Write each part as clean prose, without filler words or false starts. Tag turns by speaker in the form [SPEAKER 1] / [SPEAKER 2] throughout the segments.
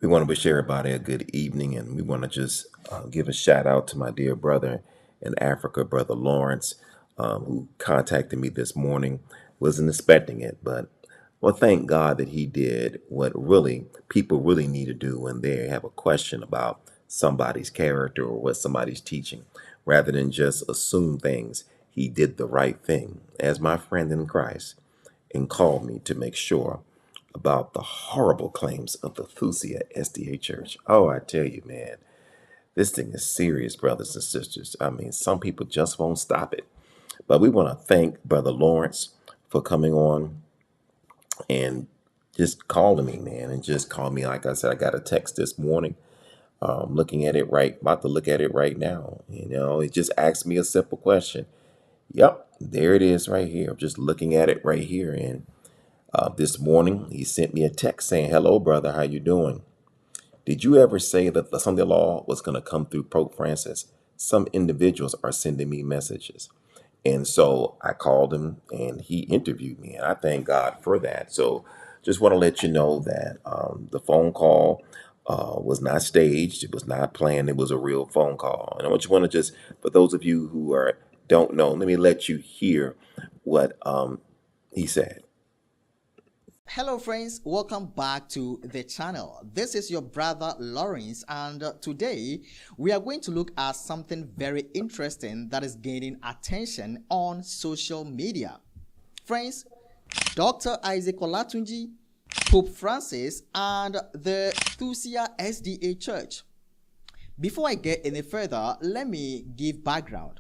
[SPEAKER 1] We want to wish everybody a good evening, and we want to just give a shout out to my dear brother in Africa, Brother Lawrence, who contacted me this morning. Wasn't expecting it, but well, thank God that he did what really people really need to do when they have a question about somebody's character or what somebody's teaching, rather than just assume things. He did the right thing as my friend in Christ and called me to make sure about the horrible claims of the Thusia SDA Church. Oh, I tell you, man, this thing is serious, brothers and sisters. I mean, some people just won't stop it. But we want to thank Brother Lawrence for coming on and just calling me, man, and just calling me. Like I said, I got a text this morning. Looking at it right, about to look at it right now. It just asked me a simple question. Yep, there it is right here. I'm just looking at it right here, and this morning, he sent me a text saying, "Hello, brother. How you doing? Did you ever say that the Sunday law was going to come through Pope Francis? Some individuals are sending me messages." And so I called him and he interviewed me. And I thank God for that. So just want to let you know that the phone call was not staged. It was not planned. It was a real phone call. And I want to just, for those of you who don't know, let me let you hear what he said.
[SPEAKER 2] Hello friends, welcome back to the channel. This is your brother Lawrence, and today we are going to look at something very interesting that is gaining attention on social media. Friends, Dr. Isaac Olatunji, Pope Francis, and the Thusia SDA Church. Before I get any further, let me give background.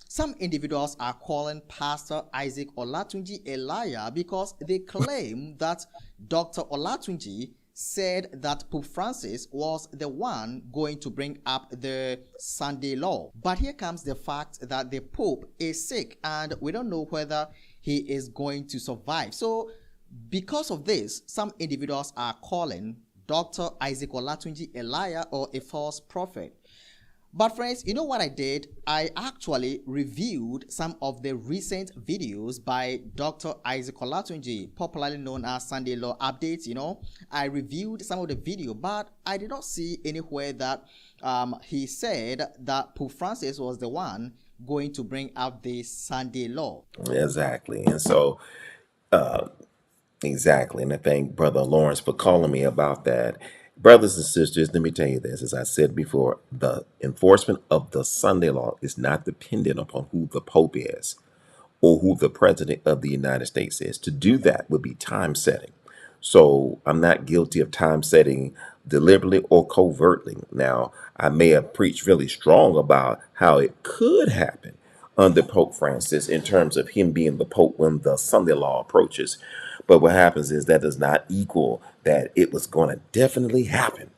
[SPEAKER 2] Some individuals are calling Pastor Isaac Olatunji a liar because they claim that Dr. Olatunji said that Pope Francis was the one going to bring up the Sunday law. But here comes the fact that the Pope is sick and we don't know whether he is going to survive. So because of this, some individuals are calling Dr. Isaac Olatunji a liar or a false prophet. But friends, you know what I did? I actually reviewed some of the recent videos by Dr. Isaac Olatunji, popularly known as Sunday Law Updates. I reviewed some of the video, but I did not see anywhere that he said that Pope Francis was the one going to bring out the Sunday law.
[SPEAKER 1] Exactly. And so, exactly. And I thank Brother Lawrence for calling me about that. Brothers and sisters, let me tell you this. As I said before, the enforcement of the Sunday law is not dependent upon who the Pope is or who the President of the United States is. To do that would be time setting. So I'm not guilty of time setting deliberately or covertly. Now, I may have preached really strong about how it could happen under Pope Francis in terms of him being the Pope when the Sunday law approaches. But what happens is that does not equal that it was going to definitely happen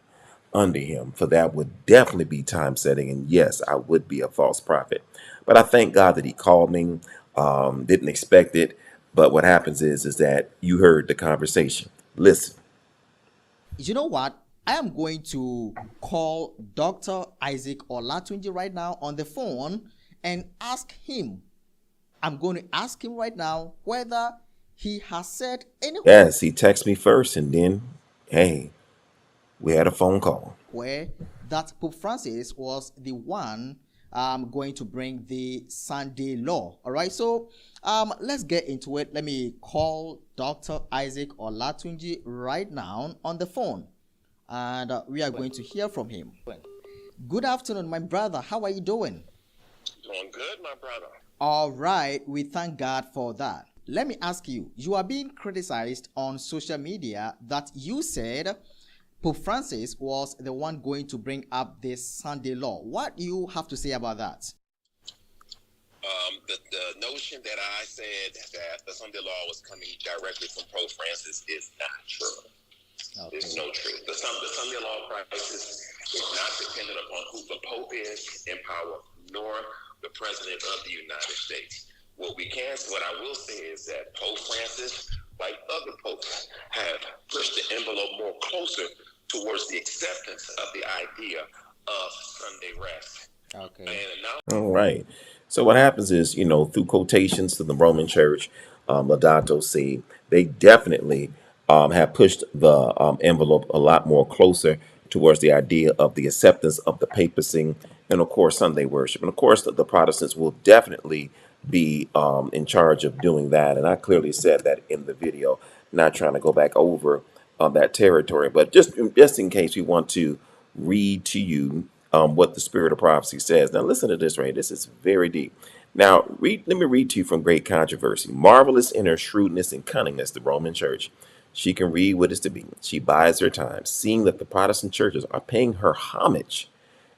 [SPEAKER 1] under him, for that would definitely be time setting. And yes, I would be a false prophet. But I thank God that he called me, didn't expect it. But what happens is that you heard the conversation. Listen.
[SPEAKER 2] You know what? I am going to call Dr. Isaac Olatunji right now on the phone and ask him. I'm going to ask him right now whether he has said anything.
[SPEAKER 1] Yes, he texted me first and then, hey, we had a phone call.
[SPEAKER 2] Where that Pope Francis was the one going to bring the Sunday law. All right, so let's get into it. Let me call Dr. Isaac Olatunji right now on the phone, and we are going to hear from him. Good afternoon, my brother. How are you doing?
[SPEAKER 3] Doing good, my brother.
[SPEAKER 2] All right, we thank God for that. Let me ask you, you are being criticized on social media that you said Pope Francis was the one going to bring up this Sunday law. What do you have to say about that?
[SPEAKER 3] The notion that I said that the Sunday law was coming directly from Pope Francis is not true. Okay. There's no truth. The Sunday law crisis is not dependent upon who the Pope is in power, nor the President of the United States. What I will say is that Pope Francis, like other popes, have pushed the envelope more closer towards the acceptance of the idea of Sunday rest.
[SPEAKER 2] Okay.
[SPEAKER 3] And now,
[SPEAKER 1] All right. So what happens is, through quotations to the Roman Church, Laudato Si, they definitely have pushed the envelope a lot more closer towards the idea of the acceptance of the papacy and, of course, Sunday worship. And, of course, the Protestants will definitely be in charge of doing that. And I clearly said that in the video, not trying to go back over that territory, but just in case you want to read to you what the spirit of prophecy says. Now, listen to this, right? This is very deep. Now, let me read to you from Great Controversy. Marvelous in her shrewdness and cunningness, the Roman Church. She can read what is to be. She bides her time, seeing that the Protestant churches are paying her homage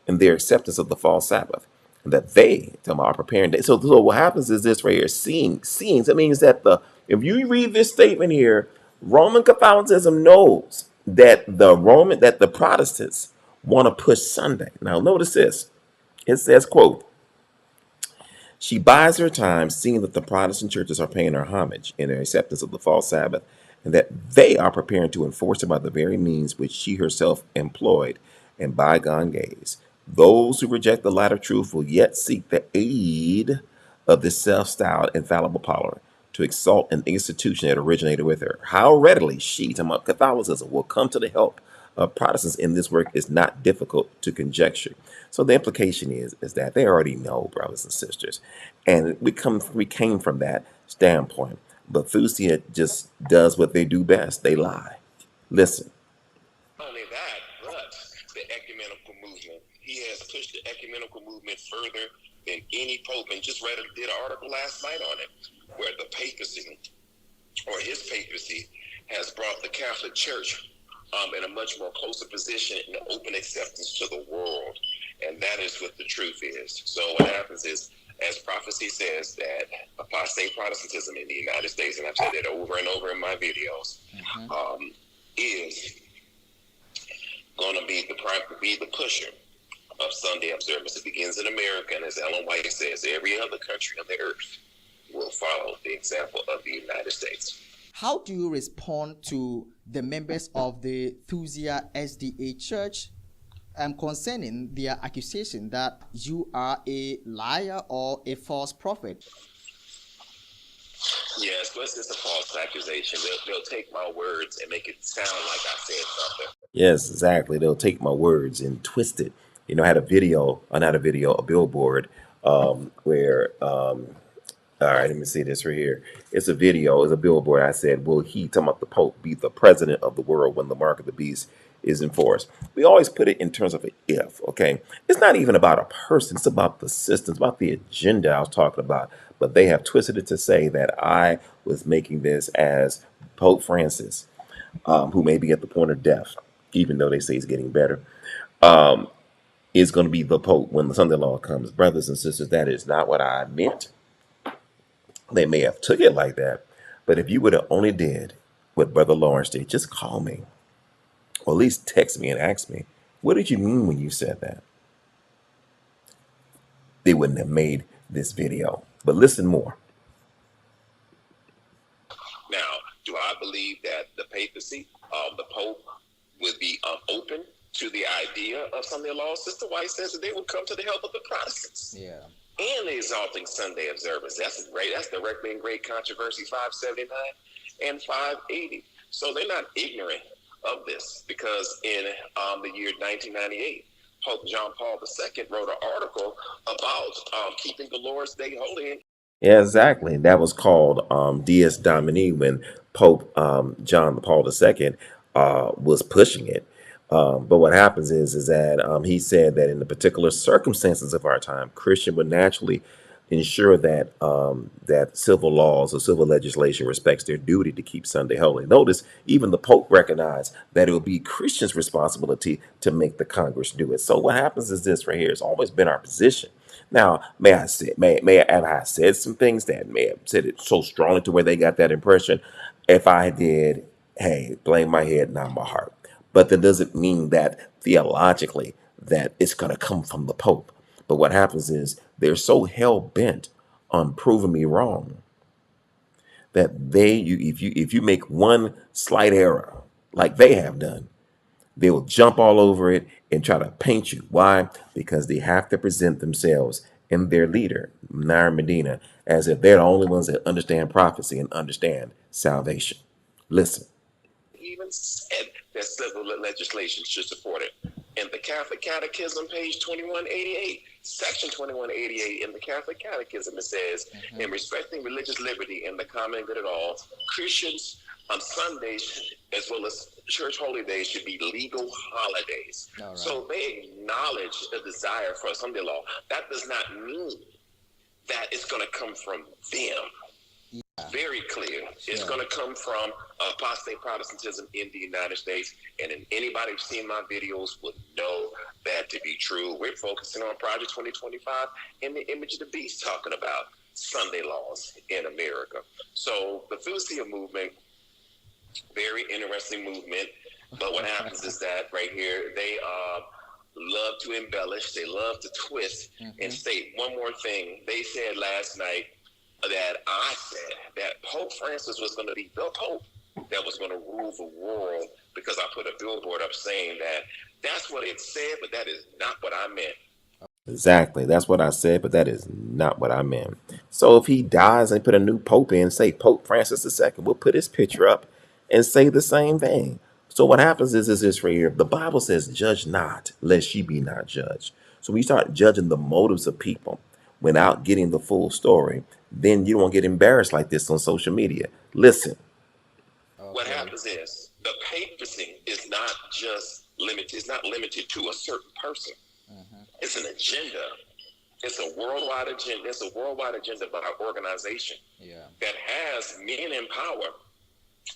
[SPEAKER 1] in their acceptance of the false Sabbath, and that they are preparing. So what happens is this right here: seeing. That means that if you read this statement here, Roman Catholicism knows that the Protestants want to push Sunday. Now, notice this. It says, quote, she buys her time, seeing that the Protestant churches are paying her homage in their acceptance of the false Sabbath, and that they are preparing to enforce it by the very means which she herself employed in bygone days. Those who reject the light of truth will yet seek the aid of this self-styled infallible power to exalt an institution that originated with her. How readily she, talking about Catholicism, will come to the help of Protestants in this work is not difficult to conjecture. So the implication is that they already know, brothers and sisters, and we came from that standpoint. But Thusia just does what they do best. They lie. Listen.
[SPEAKER 3] Not only that, but the ecumenical movement. He has pushed the ecumenical movement further than any pope, and just did an article last night on it, where the papacy, or his papacy, has brought the Catholic Church in a much more closer position in open acceptance to the world. And that is what the truth is. So what happens is, as prophecy says, that apostate Protestantism in the United States, and I've said it over and over in my videos, is going to be the pusher of Sunday observance. It begins in America, and as Ellen White says, every other country on the earth will follow the example of the United States.
[SPEAKER 2] How do you respond to the members of the Thusia SDA Church concerning their accusation that you are a liar or a false prophet?
[SPEAKER 3] Yes, but it's a false accusation. They'll take my words and make it sound like I said something.
[SPEAKER 1] Yes, exactly. They'll take my words and twist it. You know, I had a billboard where all right, let me see this right here. It's a billboard. I said, will he, talking about the Pope, be the president of the world when the mark of the beast is enforced? We always put it in terms of an if, okay? It's not even about a person. It's about the system. It's about the agenda I was talking about. But they have twisted it to say that I was making this as Pope Francis, who may be at the point of death, even though they say he's getting better, is going to be the Pope when the Sunday law comes. Brothers and sisters, that is not what I meant. They may have took it like that, but if you would have only did what Brother Lawrence did, just call me, or at least text me and ask me, what did you mean when you said that? They wouldn't have made this video. But listen more.
[SPEAKER 3] Now, do I believe that the papacy, the Pope, would be open to the idea of Sunday law? Sister White says that they will come to the help of the Protestants.
[SPEAKER 2] Yeah.
[SPEAKER 3] And the exalting Sunday observance. That's great. That's directly in Great Controversy 579 and 580. So they're not ignorant of this, because in the year 1998, Pope John Paul II wrote an article about keeping the Lord's Day holy.
[SPEAKER 1] Yeah, exactly. That was called Dies Domini when Pope John Paul II was pushing it. But what happens is that he said that in the particular circumstances of our time, Christian would naturally ensure that that civil laws or civil legislation respects their duty to keep Sunday holy. Notice even the Pope recognized that it will be Christians' responsibility to make the Congress do it. So what happens is this right here. It's always been our position. Now, may I have I said some things that may have said it so strongly to where they got that impression? If I did, hey, blame my head, not my heart. But that doesn't mean that theologically that it's going to come from the Pope. But what happens is they're so hell-bent on proving me wrong that if you make one slight error like they have done, they will jump all over it and try to paint you. Why? Because they have to present themselves and their leader, Nair Medina, as if they're the only ones that understand prophecy and understand salvation. Listen.
[SPEAKER 3] said that civil legislation should support it. In the Catholic Catechism, page 2188, section 2188 in the Catholic Catechism, it says, in respecting religious liberty and the common good at all, Christians on Sundays as well as church holy days should be legal holidays. Right. So they acknowledge a desire for a Sunday law. That does not mean that it's going to come from them. Very clear. It's going to come from apostate Protestantism in the United States. And anybody who's seen my videos would know that to be true. We're focusing on Project 2025 and the image of the beast, talking about Sunday laws in America. So the Thusia movement, very interesting movement. But what happens is that right here, they love to embellish. They love to twist and state one more thing. They said last night, that I said that Pope Francis was going to be the Pope that was going to rule the world because I put a billboard up saying that that's what it said, but that is not what I meant.
[SPEAKER 1] Exactly. That's what I said, but that is not what I meant. So if he dies and put a new Pope in, say Pope Francis II, we'll put his picture up and say the same thing. So what happens is this right here. The Bible says, judge not, lest ye be not judged. So when you start judging the motives of people without getting the full story, then you won't get embarrassed like this on social media. Listen.
[SPEAKER 3] What happens is the papacy is not just limited. It's not limited to a certain person. It's an agenda. It's a worldwide agenda. It's a worldwide agenda by our organization that has men in power,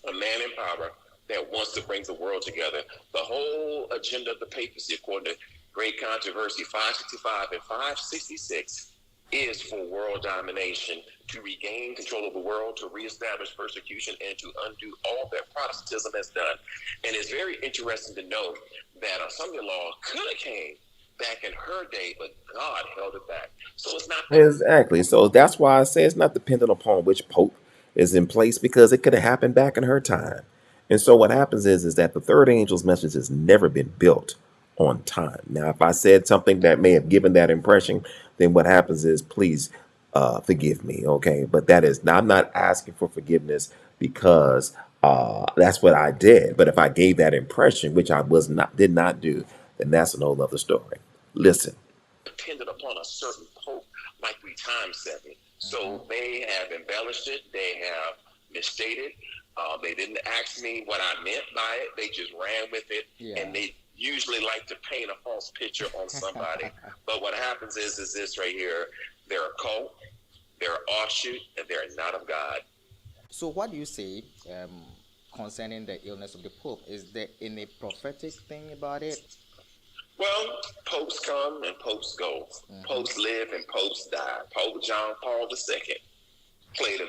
[SPEAKER 3] a man in power that wants to bring the world together. The whole agenda of the papacy, according to Great Controversy 565 and 566, is for world domination, to regain control of the world, to reestablish persecution, and to undo all that Protestantism has done. And it's very interesting to note that a Sunday law could have came back in her day, but God held it back. So it's not
[SPEAKER 1] exactly. So that's why I say it's not dependent upon which pope is in place, because it could have happened back in her time. And so what happens is that the third angel's message has never been built on time. Now, if I said something that may have given that impression, then what happens is, please forgive me, okay? But that is, I'm not asking for forgiveness because that's what I did. But if I gave that impression, which I did not do, then that's an whole other story. Listen.
[SPEAKER 3] Depended upon a certain pope might be time setting. So they have embellished it. They have misstated. They didn't ask me what I meant by it. They just ran with it, and they usually like to paint a false picture on somebody. But what happens is this right here. They're a cult, they're an offshoot, and they're not of God.
[SPEAKER 2] So what do you say concerning the illness of the Pope? Is there any prophetic thing about it?
[SPEAKER 3] Well, popes come and popes go. Popes live and popes die. Pope John Paul II played a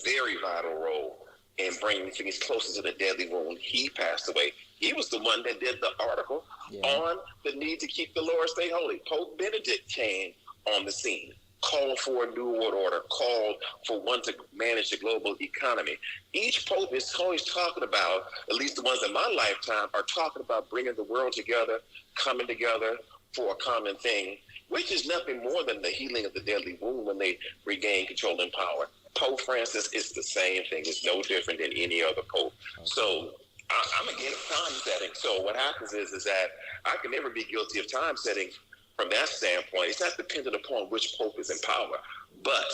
[SPEAKER 3] very vital role in bringing things closer to the deadly wound. He passed away. He was the one that did the article on the need to keep the Lord's Day holy. Pope Benedict came on the scene, called for a new world order, called for one to manage the global economy. Each pope is always talking about, at least the ones in my lifetime, are talking about bringing the world together, coming together for a common thing, which is nothing more than the healing of the deadly wound when they regain control and power. Pope Francis is the same thing. It's no different than any other pope. So I'm against time setting. So what happens is that I can never be guilty of time setting from that standpoint. It's not dependent upon which pope is in power, but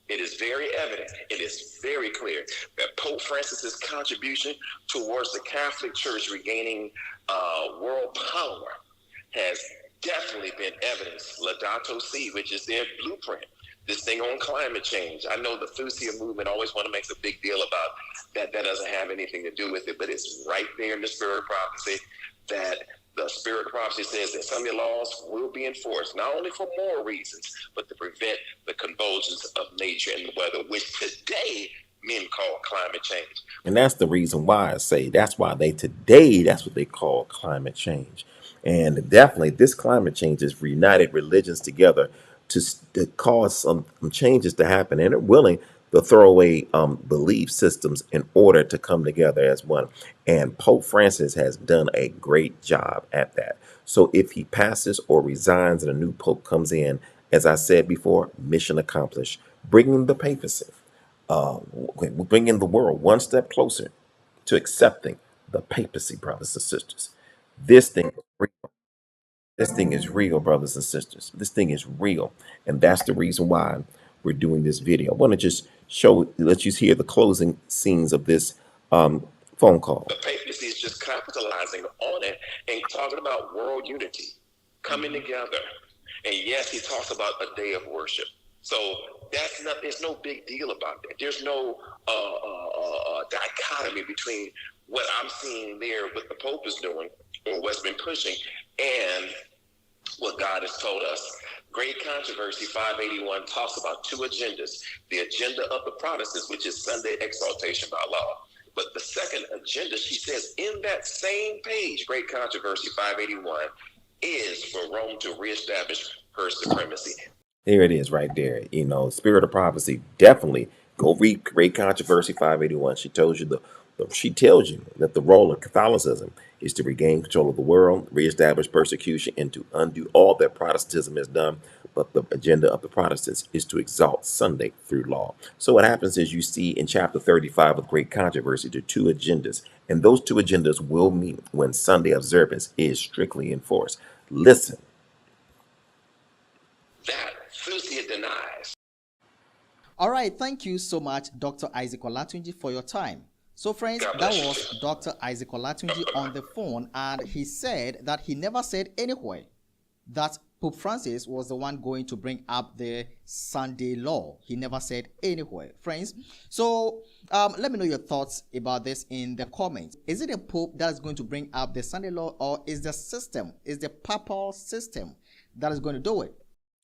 [SPEAKER 3] it is very evident, it is very clear that Pope Francis's contribution towards the Catholic Church regaining world power has definitely been evidenced. Laudato Si, which is their blueprint. This thing on climate change. I know the Thusia movement always want to make a big deal about that. That doesn't have anything to do with it, but it's right there in the spirit prophecy that the spirit prophecy says that Sunday laws will be enforced, not only for moral reasons, but to prevent the convulsions of nature and the weather, which today men call climate change.
[SPEAKER 1] And that's the reason why I say that's why that's what they call climate change. And definitely this climate change has reunited religions together to cause some changes to happen, and they're willing to throw away belief systems in order to come together as one. And Pope Francis has done a great job at that. So if he passes or resigns and a new pope comes in, as I said before, mission accomplished, bringing the papacy, bringing the world one step closer to accepting the papacy, brothers and sisters. This thing is real. This thing is real, brothers and sisters. This thing is real. And that's the reason why we're doing this video. I want to just let you hear the closing scenes of this phone call.
[SPEAKER 3] The papacy is just capitalizing on it and talking about world unity, coming together. And yes, he talks about a day of worship. So that's not. There's no big deal about that. There's no dichotomy between what I'm seeing there, what the Pope is doing, or what's been pushing, and what God has told us. Great Controversy 581 talks about two agendas: the agenda of the Protestants, which is Sunday exaltation by law. But the second agenda, she says, in that same page, Great Controversy 581, is for Rome to reestablish her supremacy.
[SPEAKER 1] There it is right there. Spirit of prophecy. Definitely go read Great Controversy 581. She tells you she tells you that the role of Catholicism is to regain control of the world, reestablish persecution, and to undo all that Protestantism has done. But the agenda of the Protestants is to exalt Sunday through law. So what happens is you see in chapter 35 of Great Controversy, there are two agendas, and those two agendas will meet when Sunday observance is strictly enforced. Listen.
[SPEAKER 3] That Thusia denies.
[SPEAKER 2] All right, thank you so much, Dr. Isaac Olatunji, for your time. So friends, that was Dr. Isaac Olatunji on the phone, and he said that he never said anywhere that Pope Francis was the one going to bring up the Sunday law. He never said anywhere, friends. So let me know your thoughts about this in the comments. Is it a Pope that is going to bring up the Sunday law, or is the Papal system that is going to do it?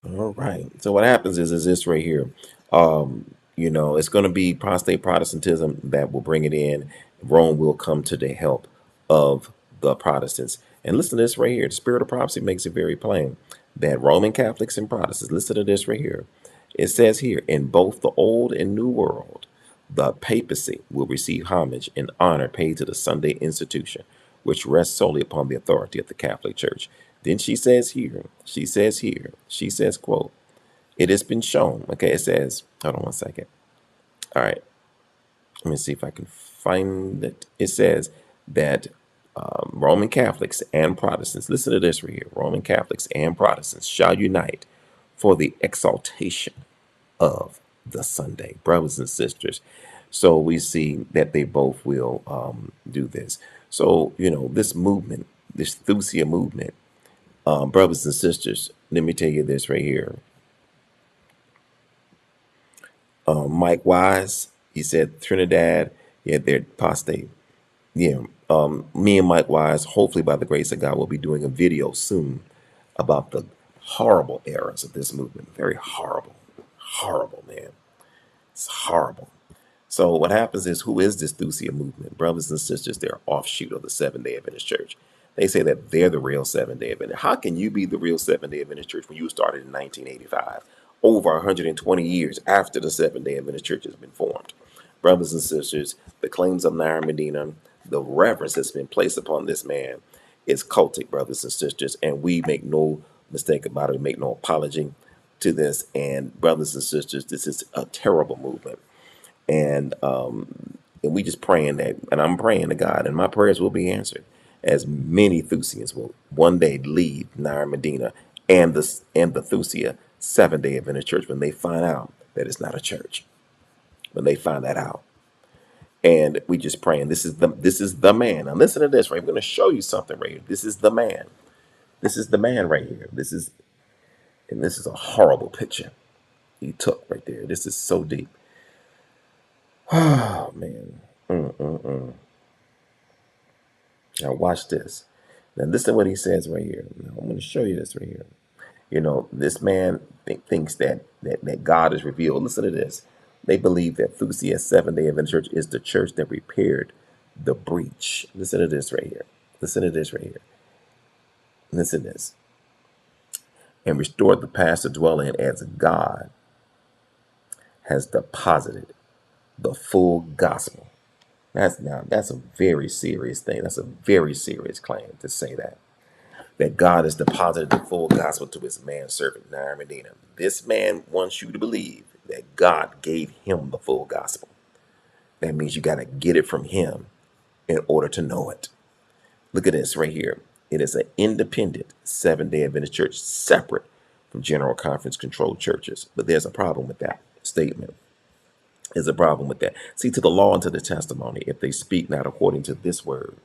[SPEAKER 1] All right. So what happens is this right here. It's going to be prostate Protestantism that will bring it in. Rome will come to the help of the Protestants. And listen to this right here. The Spirit of Prophecy makes it very plain that Roman Catholics and Protestants, listen to this right here. It says here, in both the Old and New World, the papacy will receive homage and honor paid to the Sunday institution, which rests solely upon the authority of the Catholic Church. Then she says, quote, it has been shown. Okay, it says, hold on one second. All right. Let me see if I can find it. It says that Roman Catholics and Protestants, listen to this right here. Roman Catholics and Protestants shall unite for the exaltation of the Sunday, brothers and sisters. So we see that they both will do this. So, this movement, this Thusia movement, brothers and sisters, let me tell you this right here. Mike Wise, he said Trinidad, they're apostate. Me and Mike Wise, hopefully by the grace of God, will be doing a video soon about the horrible errors of this movement. Very horrible, man. It's horrible. So what happens is, who is this Thusia movement? Brothers and sisters, they're offshoot of the Seventh-day Adventist Church. They say that they're the real Seventh-day Adventist. How can you be the real Seventh-day Adventist Church when you started in 1985, over 120 years after the Seventh-day Adventist Church has been formed? Brothers and sisters, the claims of Nair Medina, the reverence that's been placed upon this man is cultic, brothers and sisters, and we make no mistake about it. We make no apology to this. And brothers and sisters, this is a terrible movement. And we just praying that, and I'm praying to God, and my prayers will be answered, as many Thusians will one day leave Nair Medina and the Thusia Seventh-day Adventist Church when they find out that it's not a church. When they find that out. And we just praying. This is the man. Now listen to this, right? I'm going to show you something right here. This is the man. This is the man right here. This is a horrible picture he took right there. This is so deep. Oh man. Now watch this. Now listen to what he says right here. Now, I'm going to show you this right here. This man thinks that God is revealed. Listen to this. They believe that Thusia Seventh-day Adventist Church is the church that repaired the breach. Listen to this right here. Listen to this right here. Listen to this. And restored the past to dwell in, as God has deposited the full gospel. That's a very serious thing. That's a very serious claim to say that God has deposited the full gospel to his manservant, Nair Medina. This man wants you to believe that God gave him the full gospel. That means you got to get it from him in order to know it. Look at this right here. It is an independent Seventh-day Adventist church, separate from General Conference controlled churches. But there's a problem with that statement. There's a problem with that. See, to the law and to the testimony, if they speak not according to this word,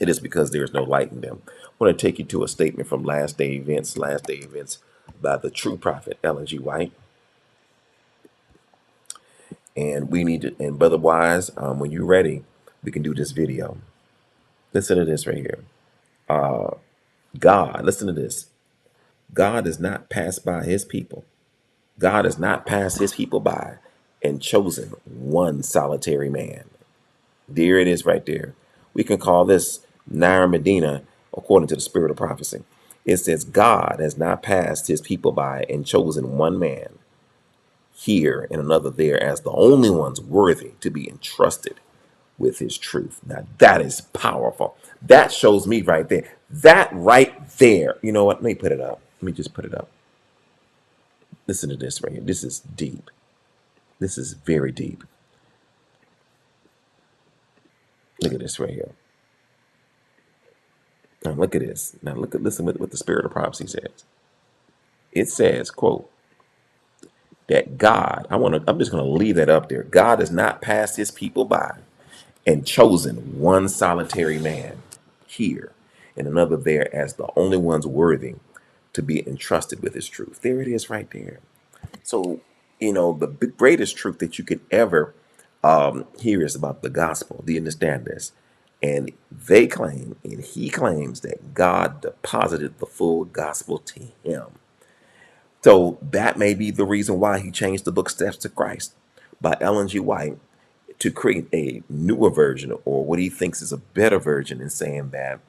[SPEAKER 1] it is because there is no light in them. I want to take you to a statement from Last Day Events by the true prophet, Ellen G. White. And we need to, and Brother Wise, when you're ready, we can do this video. Listen to this right here. God, listen to this. God does not pass by his people. God has not passed his people by and chosen one solitary man. There it is right there. We can call this Nair Medina according to the spirit of prophecy. It says God has not passed his people by and chosen one man here and another there as the only ones worthy to be entrusted with his truth. Now that is powerful. That shows me right there. That right there. You know what? Let me put it up. Let me just put it up. Listen to this right here. This is deep. This is very deep. Look at this right here. Now look at this. Now listen what the spirit of prophecy says. It says, quote, that God, I'm just gonna leave that up there. God has not passed his people by and chosen one solitary man here and another there as the only ones worthy to be entrusted with his truth. There it is right there. So, the greatest truth that you could ever hear is about the gospel. Do you understand this? And they claim, and he claims, that God deposited the full gospel to him. So that may be the reason why he changed the book Steps to Christ by Ellen G. White to create a newer version, or what he thinks is a better version, and saying that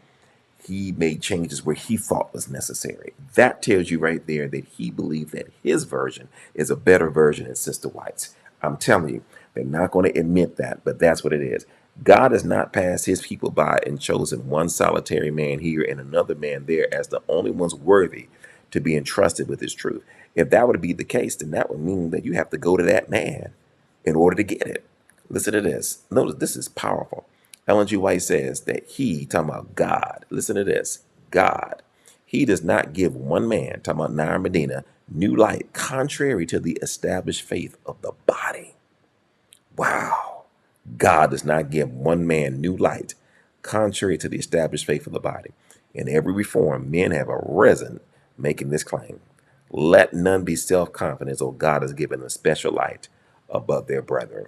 [SPEAKER 1] he made changes where he thought was necessary. That tells you right there that he believed that his version is a better version than Sister White's. I'm telling you, they're not going to admit that, but that's what it is. God has not passed his people by and chosen one solitary man here and another man there as the only ones worthy to be entrusted with his truth. If that were to be the case, then that would mean that you have to go to that man in order to get it. Listen to this. Notice this is powerful. Ellen G. White says that he, talking about God, listen to this, God, he does not give one man, talking about Nair Medina, new light, contrary to the established faith of the body. Wow. God does not give one man new light, contrary to the established faith of the body. In every reform, men have arisen making this claim. Let none be self-confident, or God has given a special light above their brethren.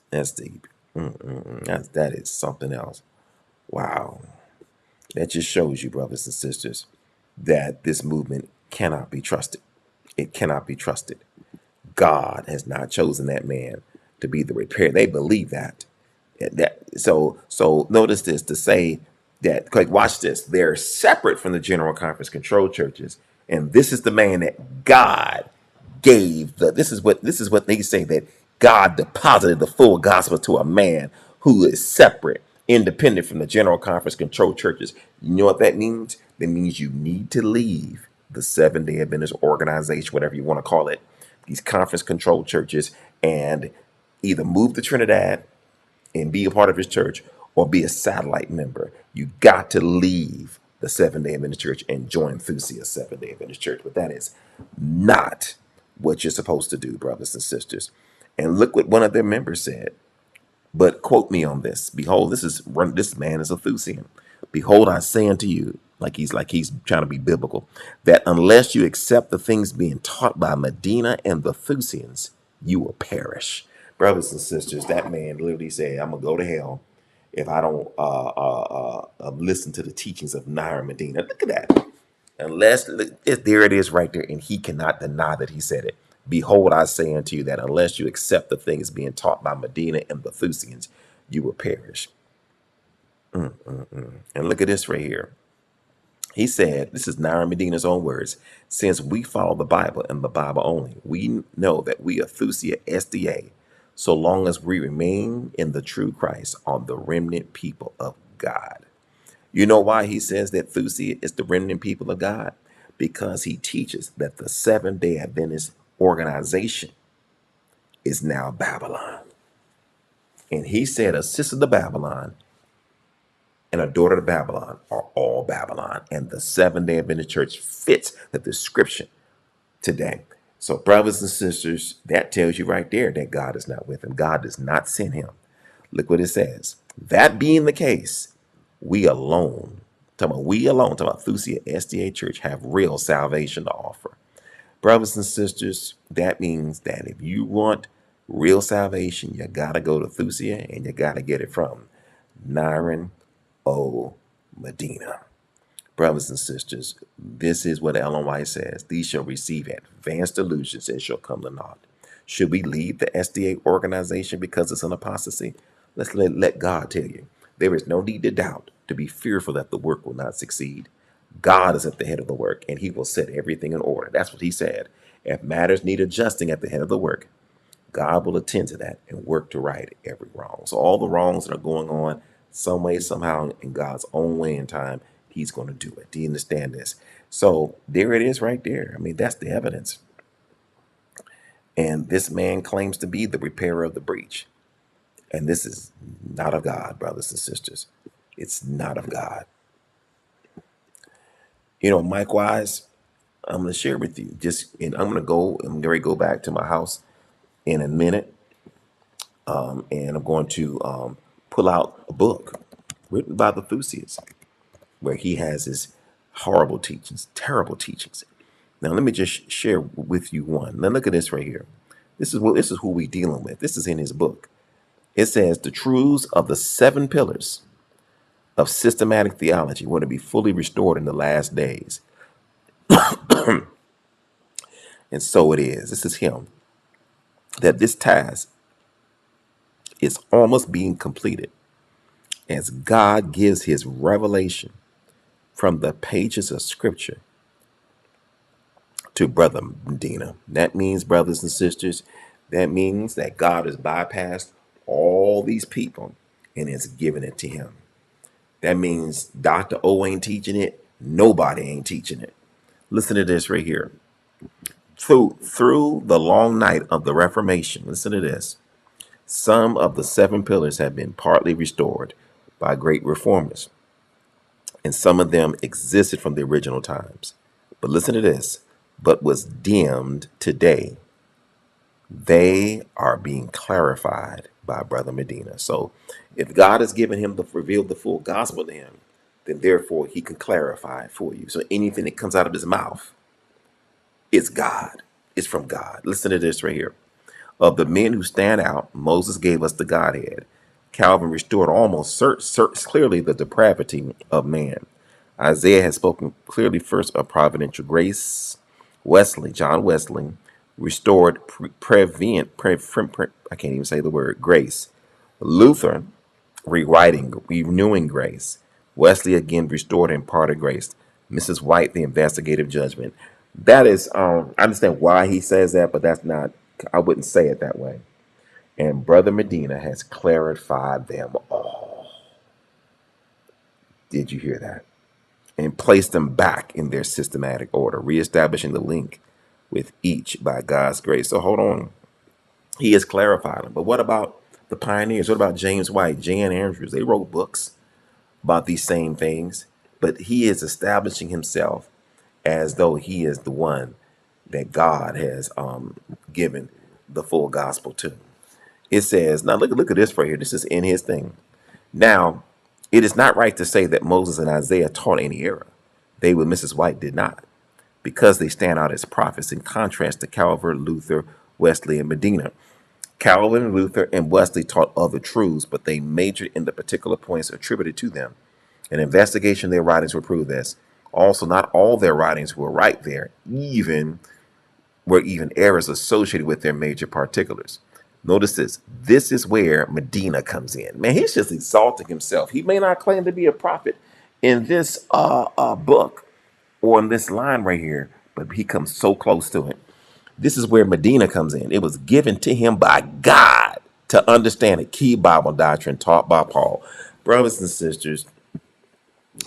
[SPEAKER 1] That's deep. That is something else. Wow. That just shows you, brothers and sisters, that this movement cannot be trusted. It cannot be trusted. God has not chosen that man to be the repair. They believe that. So notice this, to say that, like, watch this. They're separate from the General Conference controlled churches, and this is the man that God gave this is what they say, that God deposited the full gospel to a man who is separate, independent from the General Conference controlled churches. You know what that means? That means you need to leave the Seventh-day Adventist organization, whatever you want to call it, these conference controlled churches, and either move to Trinidad and be a part of his church, or be a satellite member. You got to leave the Seventh-day Adventist Church and join Thusia Seventh-day Adventist Church. But that is not what you're supposed to do, brothers and sisters. And look what one of their members said. But quote me on this. Behold, this man is a Thusian. Behold, I say unto you, like he's trying to be biblical, that unless you accept the things being taught by Medina and the Thusians, you will perish. Brothers and sisters, that man literally said, I'm gonna go to hell if I don't listen to the teachings of Nair Medina. Look at that. There it is right there, and he cannot deny that he said it. Behold, I say unto you that unless you accept the things being taught by Medina and the Thusians, you will perish. And look at this right here. He said, this is Nair Medina's own words, since we follow the Bible and the Bible only, we know that we are Thusia SDA, so long as we remain in the true Christ, are the remnant people of God. You know why he says that Thusia is the remnant people of God? Because he teaches that the Seventh-day Adventist organization is now Babylon. And he said a sister to Babylon and a daughter to Babylon are all Babylon. And the Seventh-day Adventist Church fits the description today. So, brothers and sisters, that tells you right there that God is not with him. God does not send him. Look what it says. That being the case, we alone, talking about Thusia SDA Church, have real salvation to offer. Brothers and sisters, that means that if you want real salvation, you got to go to Thusia and you got to get it from Niran O. Medina. Brothers and sisters, this is what Ellen White says. These shall receive advanced delusions and shall come to naught. Should we leave the SDA organization because it's an apostasy? Let's let God tell you. There is no need to doubt, to be fearful that the work will not succeed. God is at the head of the work, and he will set everything in order. That's what he said. If matters need adjusting at the head of the work, God will attend to that and work to right every wrong. So all the wrongs that are going on, some way, somehow, in God's own way and time, he's going to do it. Do you understand this? So there it is right there. I mean, that's the evidence. And this man claims to be the repairer of the breach. And this is not of God, brothers and sisters. It's not of God. You know, Mike Wise, I'm going to share with you. I'm going to go back to my house in a minute. And I'm going to pull out a book written by the Thusias, where he has his horrible teachings, terrible teachings. Now, let me just share with you one. Now, look at this right here. This is who we're dealing with. This is in his book. It says the truths of the 7 pillars of systematic theology were to be fully restored in the last days. And so it is. This is him. That this task is almost being completed as God gives his revelation from the pages of Scripture to Brother Medina. That means, brothers and sisters, that means that God has bypassed all these people and has given it to him. That means Dr. O ain't teaching it. Nobody ain't teaching it. Listen to this right here. Through the long night of the Reformation, listen to this. Some of the 7 pillars have been partly restored by great reformers, and some of them existed from the original times. But listen to this. But was dimmed today. They are being clarified by Brother Medina. So if God has given him revealed the full gospel to him, then therefore he can clarify it for you. So anything that comes out of his mouth is God. It's from God. Listen to this right here. Of the men who stand out, Moses gave us the Godhead. Calvin restored almost clearly the depravity of man. Isaiah has spoken clearly first of providential grace. John Wesley, restored I can't even say the word, grace. Luther, renewing grace. Wesley again restored and imparted grace. Mrs. White, the investigative judgment. That is, I understand why he says that, but that's not, I wouldn't say it that way. And Brother Medina has clarified them all. Did you hear that? And placed them back in their systematic order, reestablishing the link with each by God's grace. So hold on. He has clarified them. But what about the pioneers? What about James White, Jan Andrews? They wrote books about these same things. But he is establishing himself as though he is the one that God has given the full gospel to. It says, now look at this right here. This is in his thing. Now, it is not right to say that Moses and Isaiah taught any error. They with Mrs. White did not, because they stand out as prophets in contrast to Calvin, Luther, Wesley, and Medina. Calvin, Luther, and Wesley taught other truths, but they majored in the particular points attributed to them. An investigation of their writings will prove this. Also, not all their writings were right there, even errors associated with their major particulars. Notice this. This is where Medina comes in. Man, he's just exalting himself. He may not claim to be a prophet in this book or in this line right here, but he comes so close to it. This is where Medina comes in. It was given to him by God to understand a key Bible doctrine taught by Paul. Brothers and sisters,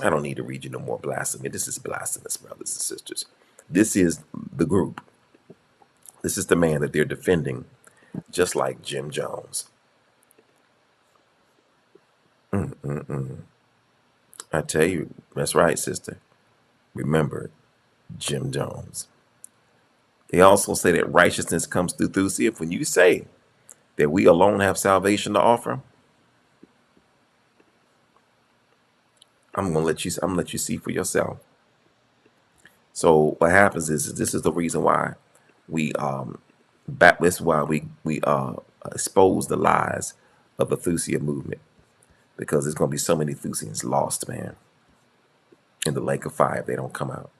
[SPEAKER 1] I don't need to read you no more blasphemy. This is blasphemous, brothers and sisters. This is the group. This is the man that they're defending, just like Jim Jones. I tell you, that's right, sister. Remember Jim Jones. They also say that righteousness comes through Thusia. When you say that we alone have salvation to offer, I'm gonna let you see for yourself. So what happens is this is the reason why we this is why we expose the lies of the Thusia movement, because there's gonna be so many Thusians lost, man, in the lake of fire if they don't come out.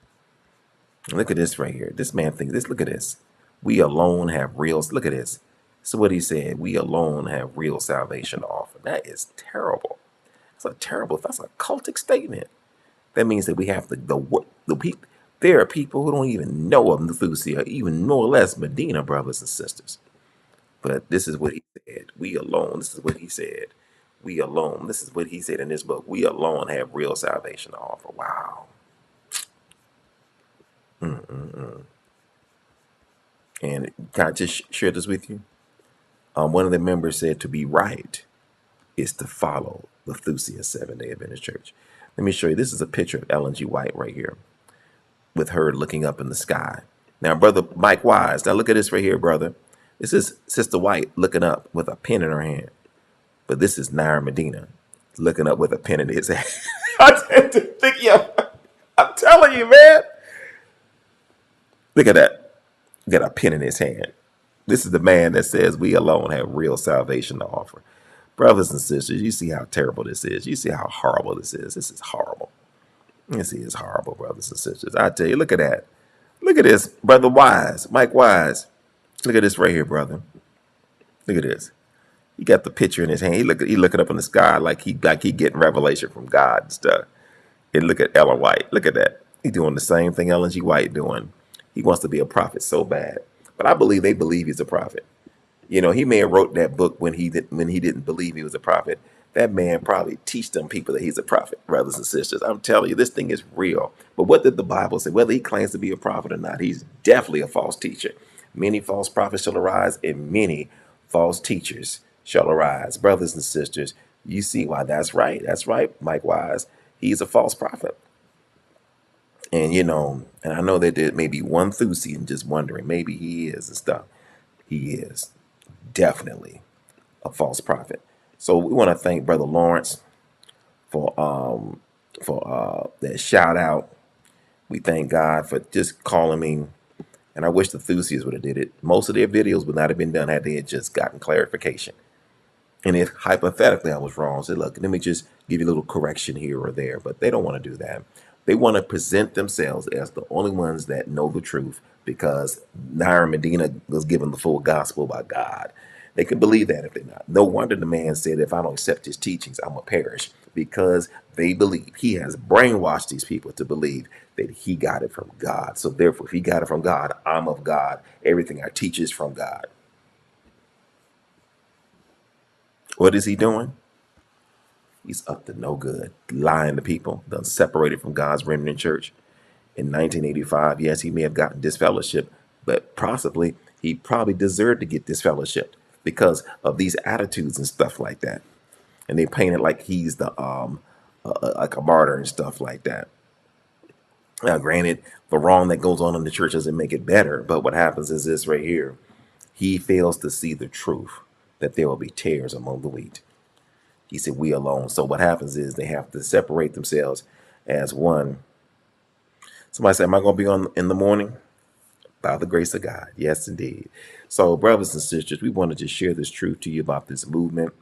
[SPEAKER 1] Look at this right here. This man thinks this. Look at this. We alone have real. Look at this. So what he said. We alone have real salvation to offer. That is terrible. That's a terrible. That's a cultic statement. That means that we have the people. There are people who don't even know of Thusia, even more or less Medina, brothers and sisters. But this is what he said. We alone. This is what he said. We alone. This is what he said in this book. We alone have real salvation to offer. Wow. And can I just share this with you? One of the members said to be right is to follow the Thusia Seventh-day Adventist Church. Let me show you. This is a picture of Ellen G. White right here with her looking up in the sky. Now, Brother Mike Wise, now look at this right here, brother. This is Sister White looking up with a pen in her hand. But this is Nair Medina looking up with a pen in his hand. I'm telling you, man. Look at that. Got a pen in his hand. This is the man that says we alone have real salvation to offer. Brothers and sisters, you see how terrible this is. You see how horrible this is. This is horrible. You see, it's horrible, brothers and sisters. I tell you, look at that. Look at this, Brother Wise, Mike Wise. Look at this right here, brother. Look at this. He got the picture in his hand. He looking up in the sky like he getting revelation from God and stuff. And look at Ellen White. Look at that. He doing the same thing Ellen G. White doing. He wants to be a prophet so bad. But I believe they believe he's a prophet. You know, he may have wrote that book when he didn't believe he was a prophet. That man probably teach them people that he's a prophet, brothers and sisters. I'm telling you, this thing is real. But what did the Bible say? Whether he claims to be a prophet or not, he's definitely a false teacher. Many false prophets shall arise, and many false teachers shall arise. Brothers and sisters, you see why that's right. That's right, Mike Wise. He's a false prophet. And, you know, and I know that there may be one Thusian just wondering, maybe he is and stuff. He is definitely a false prophet. So we want to thank Brother Lawrence for that shout out. We thank God for just calling me. And I wish the Thusias would have did it. Most of their videos would not have been done had they had just gotten clarification. And if hypothetically I was wrong, say, look, let me just give you a little correction here or there. But they don't want to do that. They want to present themselves as the only ones that know the truth because Nair Medina was given the full gospel by God. They can believe that if they're not. No wonder the man said, if I don't accept his teachings, I'm going to perish, because they believe he has brainwashed these people to believe that he got it from God. So therefore, if he got it from God, I'm of God. Everything I teach is from God. What is he doing? He's up to no good, lying to people, done separated from God's remnant church. In 1985, yes, he may have gotten disfellowship, but possibly he probably deserved to get disfellowship because of these attitudes and stuff like that. And they paint it like he's the like a martyr and stuff like that. Now, granted, the wrong that goes on in the church doesn't make it better, but what happens is this right here. He fails to see the truth that there will be tares among the wheat. He said, we alone. So what happens is they have to separate themselves as one. Somebody said, am I going to be on in the morning? By the grace of God. Yes, indeed. So, brothers and sisters, we want to just share this truth to you about this movement.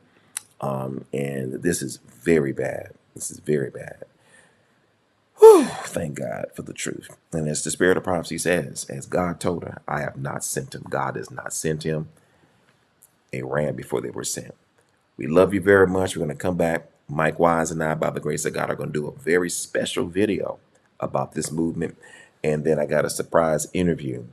[SPEAKER 1] And this is very bad. This is very bad. Whew, thank God for the truth. And as the spirit of prophecy says, as God told her, I have not sent him. God has not sent him. They ran before they were sent. We love you very much. We're going to come back. Mike Wise and I, by the grace of God, are going to do a very special video about this movement. And then I got a surprise interview.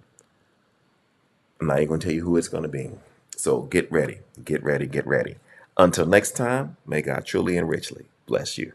[SPEAKER 1] I'm not even going to tell you who it's going to be. So get ready, get ready, get ready. Until next time, may God truly and richly bless you.